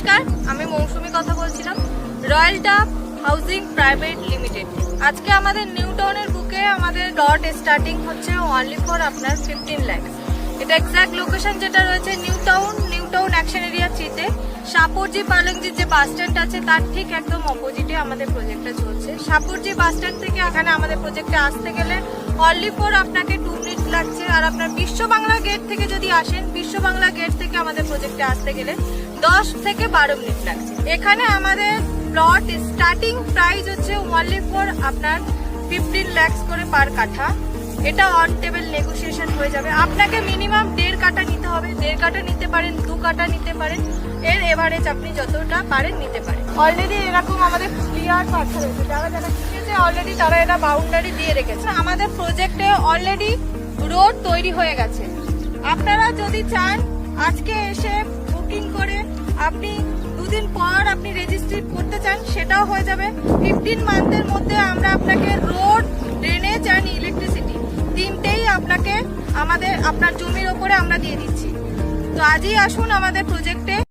নমস্কার, আমি মৌসুমি কথা বলছিলাম, রয়্যাল টাপ হাউজিং প্রাইভেট লিমিটেড। আজকে আমাদের নিউ টাউনের বুকে আমাদের প্লট স্টার্টিং হচ্ছে অনলি ফর আপনার 15 লাখ। এটা এক্সাক্ট লোকেশন যেটা রয়েছে নিউ টাউন অ্যাকশন এরিয়া 3-তে, সাপুরজি পালংজির যে বাস স্ট্যান্ড আছে তার ঠিক একদম অপোজিটে আমাদের প্রজেক্টটা চলছে। সাপুরজি বাস স্ট্যান্ড থেকে এখানে আমাদের প্রজেক্টে আসতে গেলে অনলি ফর আপনাকে 2 মিনিট লাগছে। আর আপনার বিশ্ব বাংলা গেট থেকে যদি আসেন, বিশ্ব বাংলা গেট থেকে আমাদের প্রজেক্টে আসতে গেলে 10 থেকে 12 মিনিট লাগছে। এখানে আমাদের প্লট স্টার্টিং প্রাইস হচ্ছে অনলি ফর আপনার 15 লাখ করে পার কাঠা। এটা অন টেবিল নেগোসিয়েশন হয়ে যাবে। আপনাকে মিনিমাম 1.5 কাঠা নিতে হবে, 1.5 কাঠা নিতে পারেন, 2 কাঠা নিতে পারেন, এর এভারেজ আপনি যতটা পারেন নিতে পারেন। অলরেডি এরকম আমাদের ক্লিয়ার পাঠা রয়েছে, যারা যারা কিনেছে অলরেডি তারা এটা বাউন্ডারি দিয়ে রেখেছে। আমাদের প্রজেক্টে অলরেডি রোড তৈরি হয়ে গেছে। আপনারা যদি চান আজকে এসে বুকিং করে আপনি 2 দিন পর আপনি রেজিস্ট্রি করতে চান, সেটাও হয়ে যাবে। 15 মান্থের মধ্যে আমরা আপনাকে রোড, ড্রেনেজ অ্যান্ড ইলেকট্রিসিটি 3টেই আপনাকে আপনার জমির ওপরে আমরা দিয়ে দিচ্ছি। তো আজই আসুন আমাদের প্রজেক্টে।